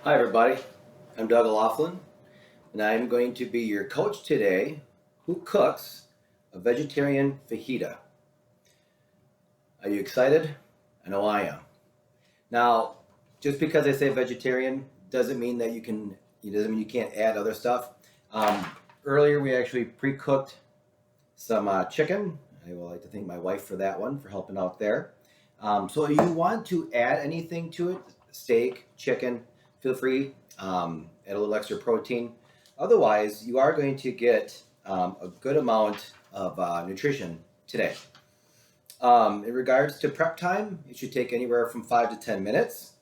Hi everybody, I'm Doug O'Loughlin, and I'm going to be your coach today who cooks a vegetarian fajita. Are you excited? I know I am. Now, just because I say vegetarian doesn't mean that you can't add other stuff. Earlier we actually pre-cooked some chicken. I would like to thank my wife for that one, for helping out there. So if you want to add anything to it, steak, chicken, feel free, add a little extra protein. Otherwise, you are going to get a good amount of nutrition today. In regards to prep time, it should take anywhere from 5 to 10 minutes.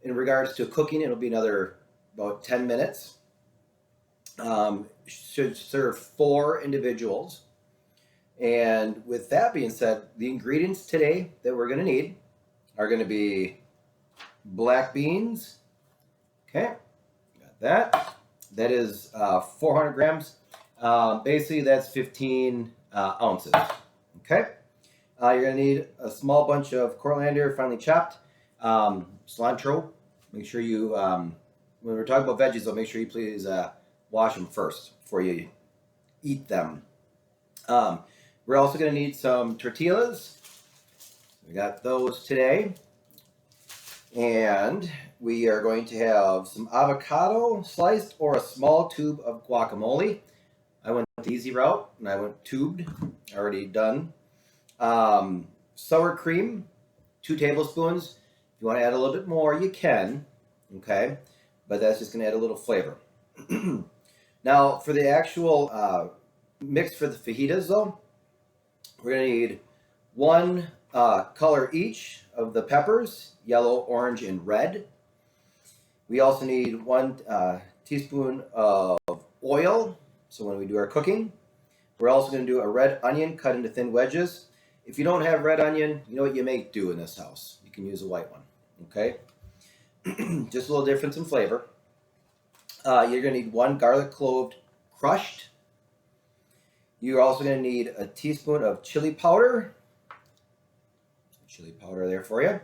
In regards to cooking, it'll be another about 10 minutes. Should serve 4 individuals. And with that being said, the ingredients today that we're going to need are going to be black beans. Okay, got that. That is 400 grams. Basically, that's 15 ounces. Okay, you're going to need a small bunch of coriander, finely chopped. Cilantro. Make sure you, when we're talking about veggies, make sure you please wash them first before you eat them. We're also going to need some tortillas. We got those today. And we are going to have some avocado sliced or a small tube of guacamole. I went the easy route and I went tubed, already done. Sour cream, 2 tablespoons. If you want to add a little bit more, you can. Okay, but that's just going to add a little flavor. Now, for the actual mix for the fajitas, though, we're going to need 1 color each of the peppers, yellow, orange, and red. We also need 1 teaspoon of oil, so when we do our cooking. We're also going to do a red onion cut into thin wedges. If you don't have red onion, you know what you may do in this house. You can use a white one, okay? Just a little difference in flavor. You're going to need 1 garlic clove crushed. You're also going to need a teaspoon of chili powder. Chili powder there for you.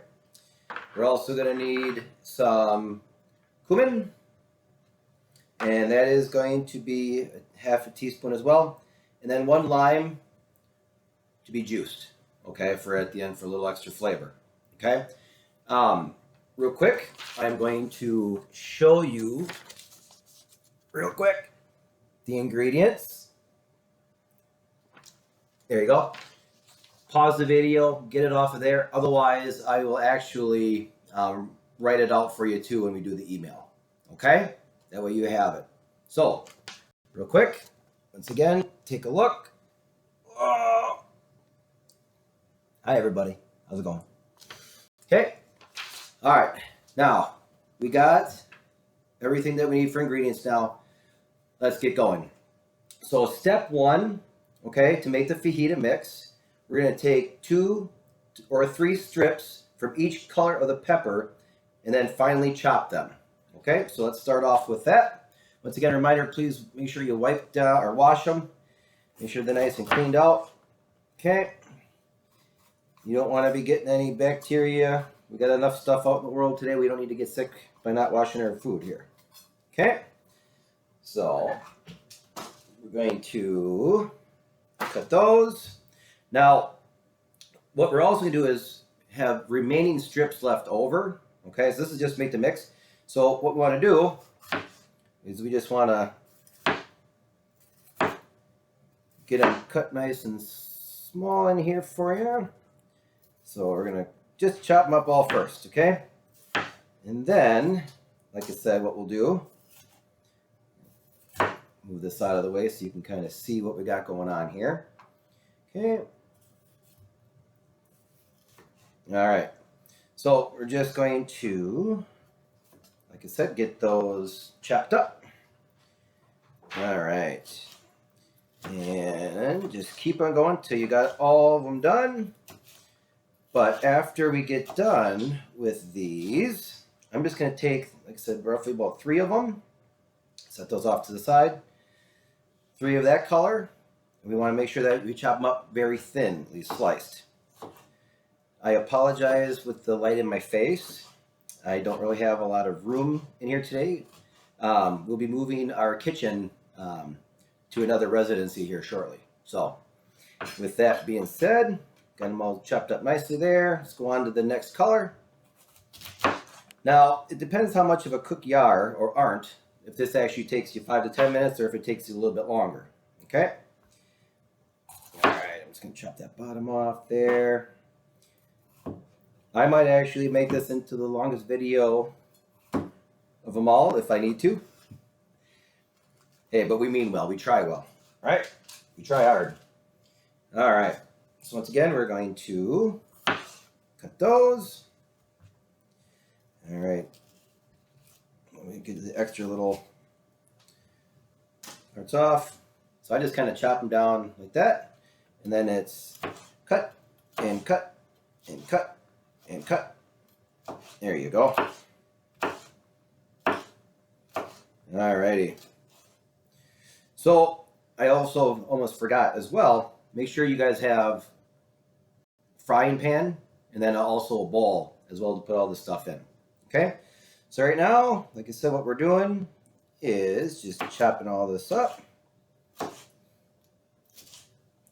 We're also going to need some cumin. And that is going to be half a teaspoon as well. And then 1 lime to be juiced. Okay, for at the end for a little extra flavor. Okay. Real quick, I'm going to show you real quick the ingredients. There you go. Pause the video, get it off of there. Otherwise, I will actually write it out for you too when we do the email. Okay? That way you have it. So, real quick, once again, take a look. Oh. Hi, everybody. How's it going? Okay. All right. Now, we got everything that we need for ingredients now. Let's get going. So, step 1, okay, to make the fajita mix, we're going to take 2 or 3 strips from each color of the pepper and then finely chop them. Okay, so let's start off with that. Once again, a reminder, please make sure you wipe down or wash them. Make sure they're nice and cleaned out. Okay, you don't want to be getting any bacteria. We got enough stuff out in the world today. We don't need to get sick by not washing our food here. Okay, so we're going to cut those. Now, what we're also going to do is have remaining strips left over. Okay, so this is just make the mix. So what we want to do is we just want to get them cut nice and small in here for you. So we're going to just chop them up all first, okay? And then, like I said, what we'll do, move this out of the way so you can kind of see what we got going on here. Okay. All right. So we're just going to, like I said, get those chopped up. All right. And just keep on going till you got all of them done. But after we get done with these, I'm just going to take, like I said, roughly about 3 of them. Set those off to the side. 3 of that color. We want to make sure that we chop them up very thinly sliced. I apologize with the light in my face. I don't really have a lot of room in here today. We'll be moving our kitchen to another residency here shortly. So with that being said, got them all chopped up nicely there. Let's go on to the next color. Now, it depends how much of a cook you are or aren't, if this actually takes you 5 to 10 minutes or if it takes you a little bit longer. Okay? All right, I'm just going to chop that bottom off there. I might actually make this into the longest video of them all if I need to. Hey, but we mean well. We try well. Right? We try hard. All right. So once again, we're going to cut those. All right. Let me get the extra little parts off. So I just kind of chop them down like that. And then it's cut and cut and cut and cut. There you go. Alrighty. So I also almost forgot as well, make sure you guys have frying pan and then also a bowl as well to put all this stuff in. Okay, so right now, like I said, what we're doing is just chopping all this up.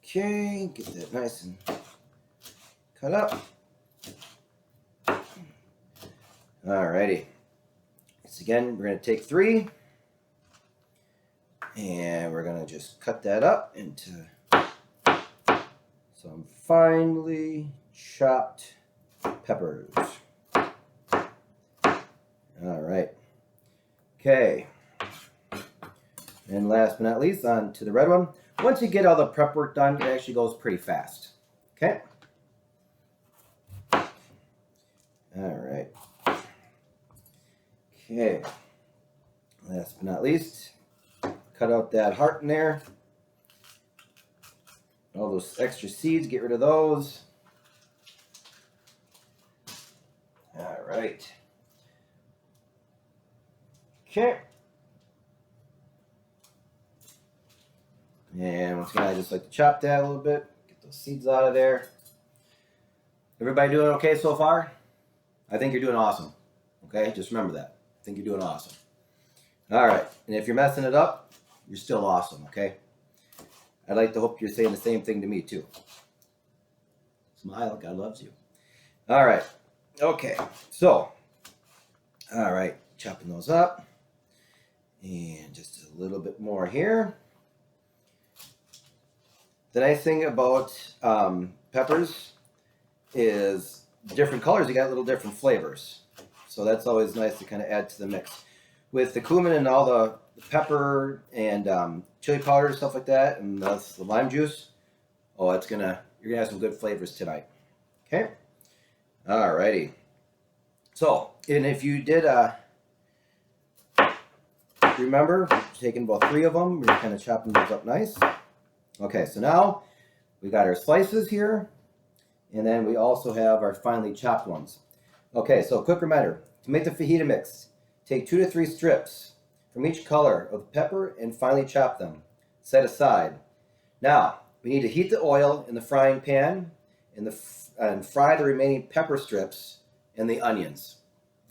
Okay, get that nice and cut up. Alrighty. So again, we're going to take 3 and we're going to just cut that up into some finely chopped peppers. All right. Okay. And last but not least, on to the red one. Once you get all the prep work done, it actually goes pretty fast. Okay. All right. Okay. Last but not least, cut out that heart in there. All those extra seeds, get rid of those. All right. Okay. And once again, I just like to chop that a little bit, get those seeds out of there. Everybody doing okay so far? I think you're doing awesome. Okay, just remember that. I think you're doing awesome. All right, and if you're messing it up, you're still awesome, okay? I'd like to hope you're saying the same thing to me too. Smile, God loves you. All right, okay, so, all right, chopping those up. And just a little bit more here. The nice thing about peppers is different colors, you got little different flavors. So that's always nice to kind of add to the mix. With the cumin and all the pepper and chili powder and stuff like that, and the lime juice, oh, you're gonna have some good flavors tonight. Okay? Alrighty. So, and if you did remember, taking about 3 of them, we're kind of chopping those up nice. Okay, so now we got our slices here, and then we also have our finely chopped ones. Okay, so quick reminder, to make the fajita mix, take 2 to 3 strips from each color of pepper and finely chop them. Set aside. Now, we need to heat the oil in the frying pan and fry the remaining pepper strips and the onions.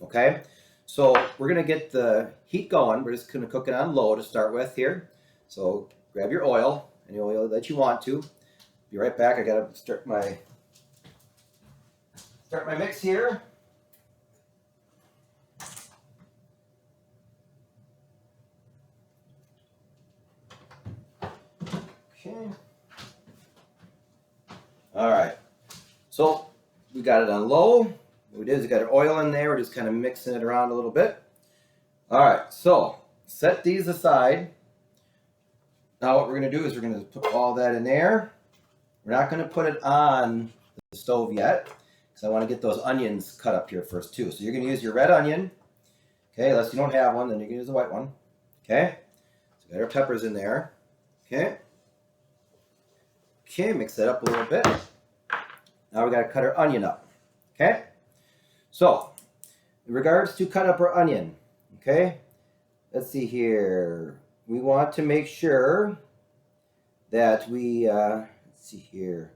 Okay? So we're going to get the heat going. We're just going to cook it on low to start with here. So grab your oil, any oil that you want to. Be right back. I got to start my mix here. Okay. All right. So we got it on low. What we did is we got our oil in there. We're just kind of mixing it around a little bit. All right. So set these aside. Now what we're going to do is we're going to put all that in there. We're not going to put it on the stove yet because I want to get those onions cut up here first too. So you're going to use your red onion. Okay, unless you don't have one, then you can use the white one. Okay. So we got our peppers in there. Okay. Okay, mix that up a little bit. Now we got to cut our onion up. Okay. So, in regards to cut up our onion, okay, let's see here. We want to make sure that we, let's see here,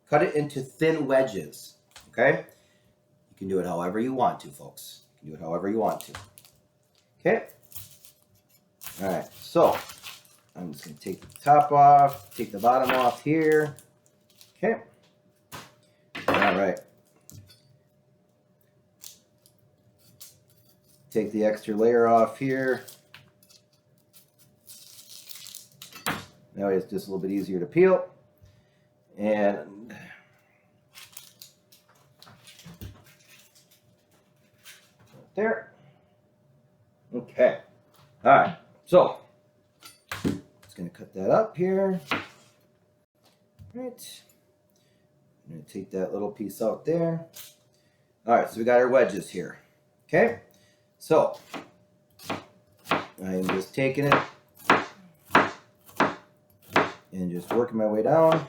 cut it into thin wedges, okay? You can do it however you want to, folks, can do it however you want to. Okay. All right. So I'm just going to take the top off, take the bottom off here. Okay. All right. Take the extra layer off here. Now it's just a little bit easier to peel. And there. Okay. All right. So just going to cut that up here. All right. I'm going to take that little piece out there. All right. So we got our wedges here. Okay. So I'm just taking it and just working my way down.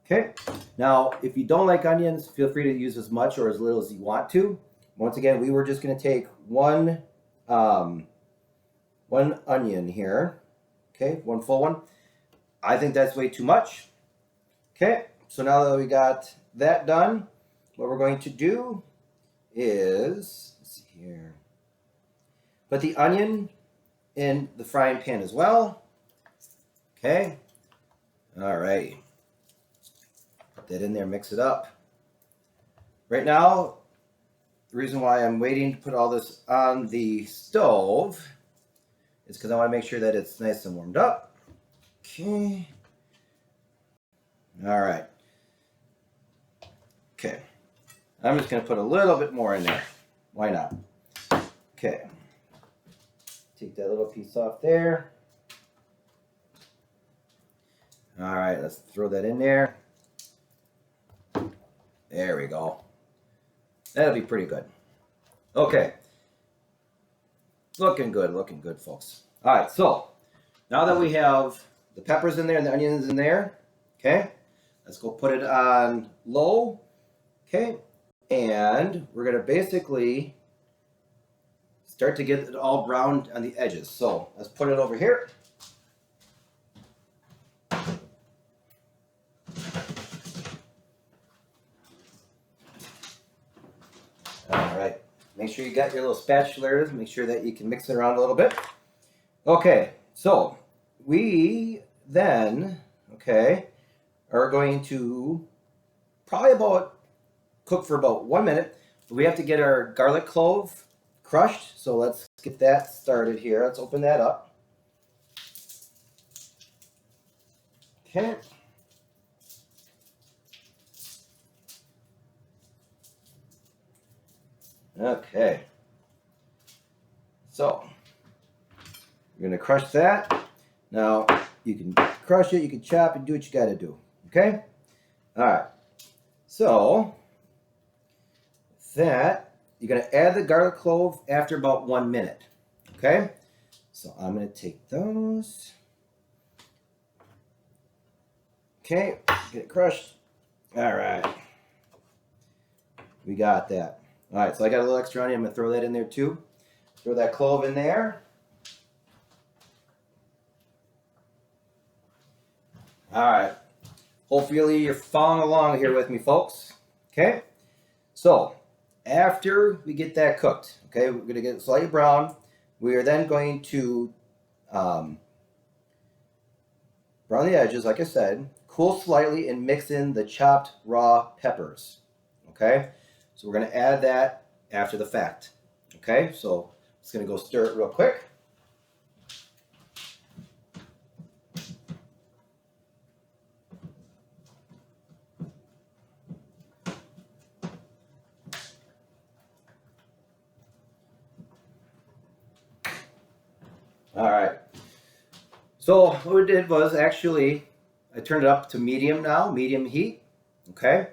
Okay. Now, if you don't like onions, feel free to use as much or as little as you want to. Once again, we were just going to take one onion here. Okay, one full one. I think that's way too much. Okay, so now that we got that done, what we're going to do is, let's see here, put the onion in the frying pan as well. Okay, all right. Put that in there, mix it up. Right now, the reason why I'm waiting to put all this on the stove is because I want to make sure that it's nice and warmed up. Okay. All right. Okay. I'm just going to put a little bit more in there. Why not? Okay. Take that little piece off there. All right, let's throw that in there. There we go. That'll be pretty good. Okay. Looking good, folks. All right, so now that we have the peppers in there and the onions in there, okay, let's go put it on low, okay, and we're going to basically start to get it all browned on the edges. So let's put it over here. All right, make sure you got your little spatulas. Make sure that you can mix it around a little bit. Okay, so we then, okay, are going to probably cook for about 1 minute. We have to get our garlic clove crushed, so let's get that started here. Let's open that up. Okay. Okay. So you're going to crush that. Now, you can crush it, you can chop, and do what you got to do. Okay? All right. So, that, you're going to add the garlic clove after about 1 minute. Okay? So, I'm going to take those. Okay. Get it crushed. All right. We got that. All right. So, I got a little extra onion. I'm going to throw that in there too. Throw that clove in there. All right. Hopefully you're following along here with me, folks. Okay. So after we get that cooked, okay, we're going to get it slightly brown. We are then going to brown the edges, like I said, cool slightly, and mix in the chopped raw peppers. Okay. So we're going to add that after the fact. Okay. So I'm just going to go stir it real quick. All right. So what we did was actually, I turned it up to medium now, medium heat. Okay.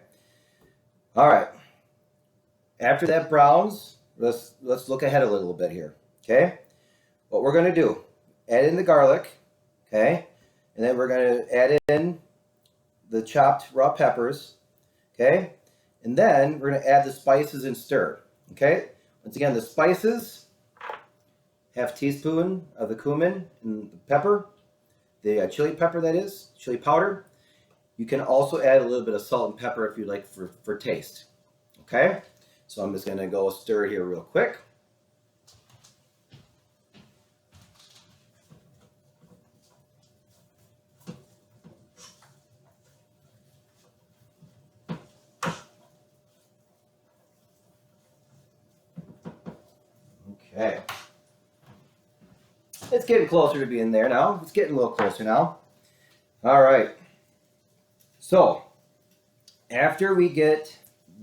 All right. After that browns, let's look ahead a little bit here. Okay. What we're going to do, add in the garlic. Okay. And then we're going to add in the chopped raw peppers. Okay. And then we're going to add the spices and stir. Okay. Once again, the spices, half teaspoon of the cumin and the pepper, the chili pepper, that is, chili powder. You can also add a little bit of salt and pepper if you like for taste. Okay? So I'm just going to go stir it here real quick. Okay. It's getting closer to being there now. It's getting a little closer now. All right. So after we get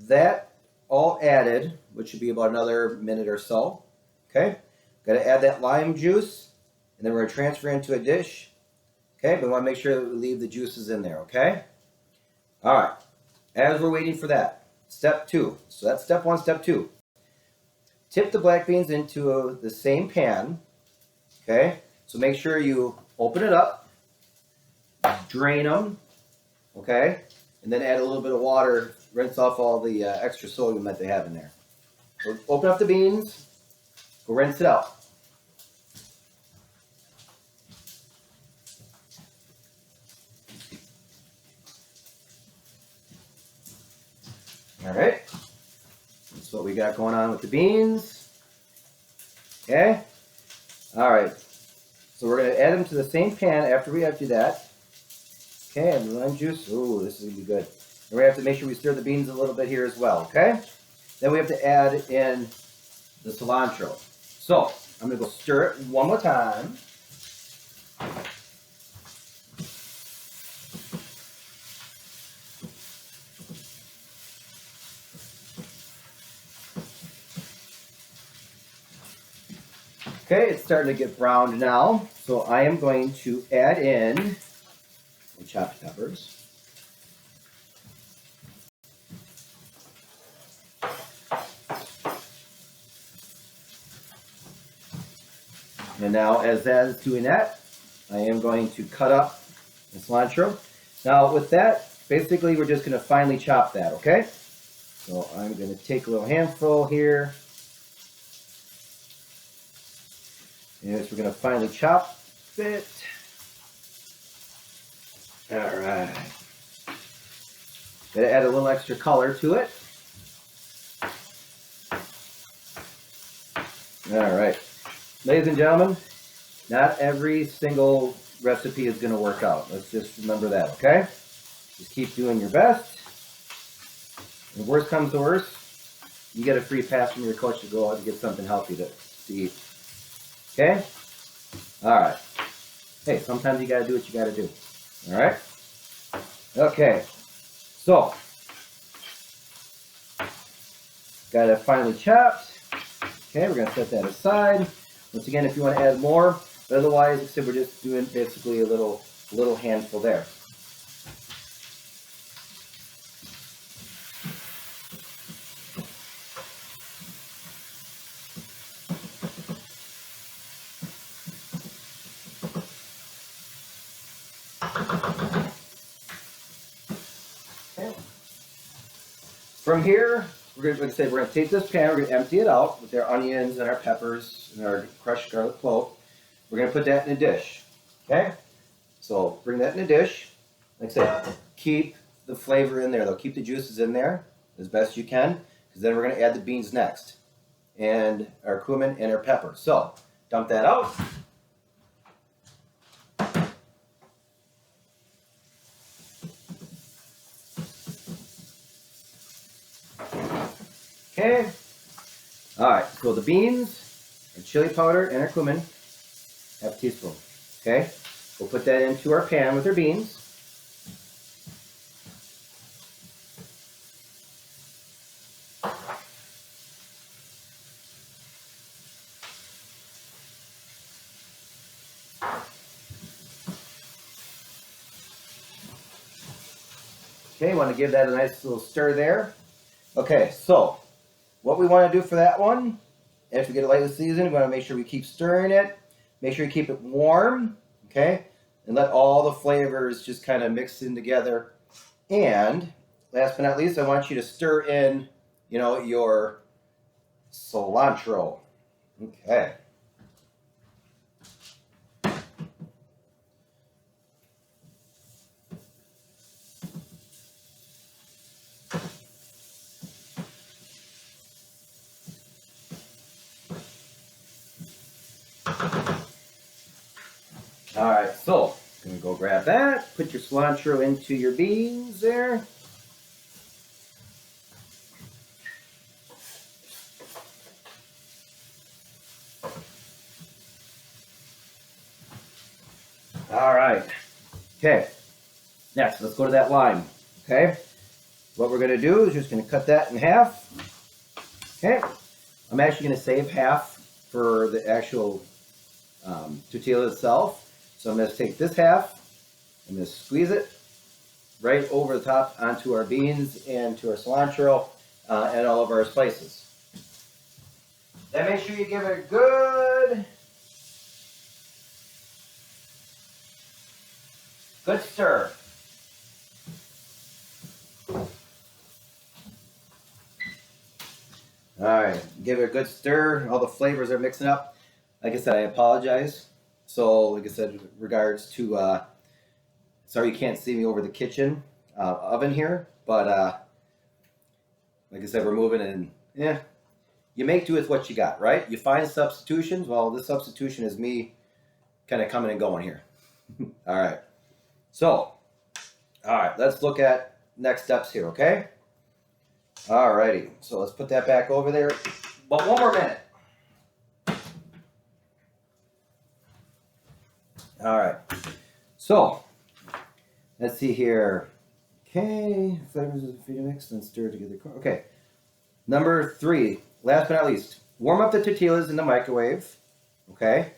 that all added, which should be about another minute or so, okay, got to add that lime juice, and then we're going to transfer into a dish. Okay, but we want to make sure that we leave the juices in there, okay? All right. As we're waiting for that, step 2. So that's step 1, step 2. Tip the black beans into the same pan, okay? So make sure you open it up, drain them, okay? And then add a little bit of water, rinse off all the extra sodium that they have in there. So open up the beans, go rinse it out. All right, that's what we got going on with the beans. Okay, all right, so we're going to add them to the same pan after we empty that. Okay, and the lime juice. Ooh, this is going to be good. And we have to make sure we stir the beans a little bit here as well, okay? Then we have to add in the cilantro. So I'm going to go stir it one more time. Okay, it's starting to get browned now, so I am going to add in the chopped peppers. And now, as that is doing that, I am going to cut up the cilantro. Now, with that, basically, we're just going to finely chop that, okay? So I'm going to take a little handful here. And we're going to finely chop it. All right. Going to add a little extra color to it. All right. Ladies and gentlemen, not every single recipe is going to work out. Let's just remember that, okay? Just keep doing your best. And worst comes to worst, you get a free pass from your coach to go out and get something healthy to eat. Okay? All right. Hey, sometimes you got to do what you got to do. All right? Okay. So, got it finely chopped. Okay, we're going to set that aside. Once again, if you want to add more, but otherwise, like I said, we're just doing basically a little handful there. Okay. From here, like I said, we're going to take this pan, we're going to empty it out with our onions and our peppers and our crushed garlic clove. We're going to put that in a dish. Okay? So bring that in a dish. Like I said, keep the flavor in there though. Keep the juices in there as best you can, because then we're going to add the beans next. And our cumin and our pepper. So dump that out. Okay. All right. So the beans, our chili powder, and our cumin, half a teaspoon. Okay. We'll put that into our pan with our beans. Okay, want to give that a nice little stir there. Okay, so what we want to do for that one, after we get it lightly seasoned, we want to make sure we keep stirring it. Make sure you keep it warm, okay? And let all the flavors just kind of mix in together. And last but not least, I want you to stir in, your cilantro. Okay. All right, so I'm gonna go grab that. Put your cilantro into your beans there. All right. Okay. Next, let's go to that lime. Okay. What we're gonna do is just gonna cut that in half. Okay. I'm actually gonna save half for the actual tortilla itself. So I'm gonna take this half. I'm gonna squeeze it right over the top onto our beans and to our cilantro and all of our spices. Then make sure you give it a good stir. All right, give it a good stir. All the flavors are mixing up. Like I said, I apologize. So, like I said, regards to, sorry you can't see me over the kitchen oven here, but like I said, we're moving and yeah, you make do with what you got, right? You find substitutions. Well, this substitution is me kind of coming and going here. All right. So, all right, let's look at next steps here, okay? All righty. So let's put that back over there. But one more minute. All right. So, let's see here. Okay, flavors of the feed mix, then stir together. Okay. Number 3, last but not least, warm up the tortillas in the microwave, okay?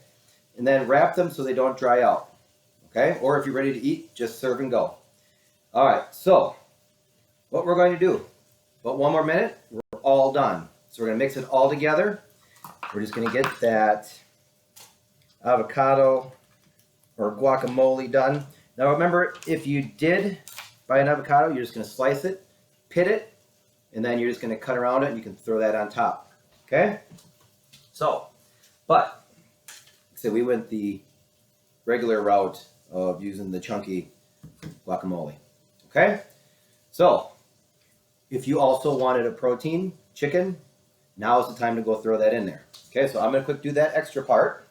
And then wrap them so they don't dry out, okay? Or if you're ready to eat, just serve and go. All right, so what we're going to do, but one more minute, we're all done. So we're gonna mix it all together. We're just gonna get that avocado or guacamole done. Now remember, if you did buy an avocado, you're just gonna slice it, pit it, and then you're just gonna cut around it and you can throw that on top, okay? So, but, so we went the regular route of using the chunky guacamole, okay? So, if you also wanted a protein chicken, now is the time to go throw that in there. Okay, so I'm gonna quick do that extra part.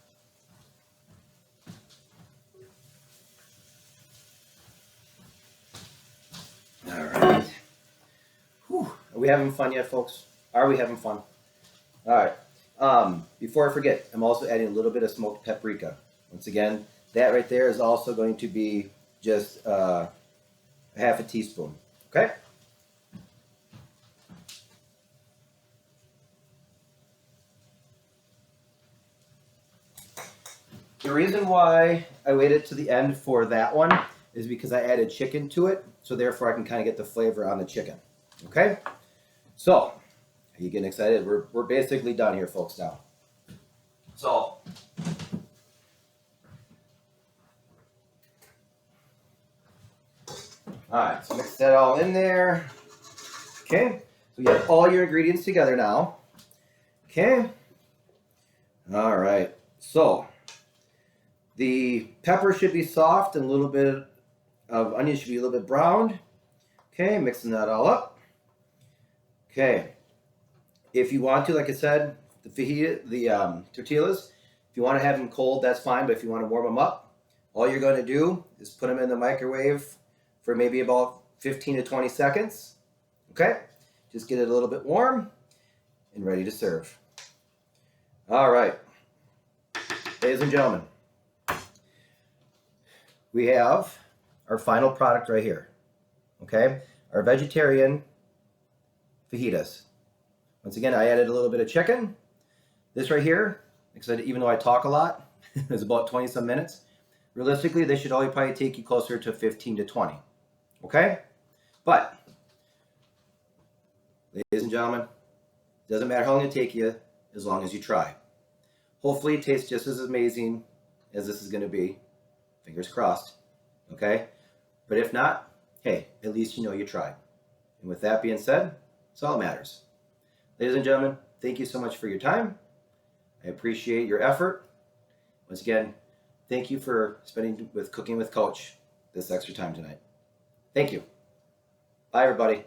All right. Whew. Are we having fun yet, folks? Are we having fun? All right. Before I forget, I'm also adding a little bit of smoked paprika. Once again, that right there is also going to be just half a teaspoon. Okay. The reason why I waited to the end for that one is because I added chicken to it, so therefore I can kind of get the flavor on the chicken. Okay? So, are you getting excited? We're basically done here, folks, now. So, alright, so mix that all in there. Okay? So you have all your ingredients together now. Okay? Alright, so the pepper should be soft and a little bit of onion should be a little bit browned. Okay, mixing that all up. Okay, if you want to, like I said, the fajita, the tortillas, if you want to have them cold, that's fine. But if you want to warm them up, all you're going to do is put them in the microwave for maybe about 15 to 20 seconds. Okay, just get it a little bit warm and ready to serve. All right, ladies and gentlemen, we have our final product right here, okay? Our vegetarian fajitas. Once again, I added a little bit of chicken. This right here, like I said, even though I talk a lot, it's about 20 some minutes. Realistically, they should only probably take you closer to 15 to 20, okay? But, ladies and gentlemen, it doesn't matter how long it takes you, as long as you try. Hopefully it tastes just as amazing as this is gonna be. Fingers crossed, okay? But if not, hey, at least you know you tried. And with that being said, that's all that matters. Ladies and gentlemen, thank you so much for your time. I appreciate your effort. Once again, thank you for spending with Cooking with Coach this extra time tonight. Thank you. Bye, everybody.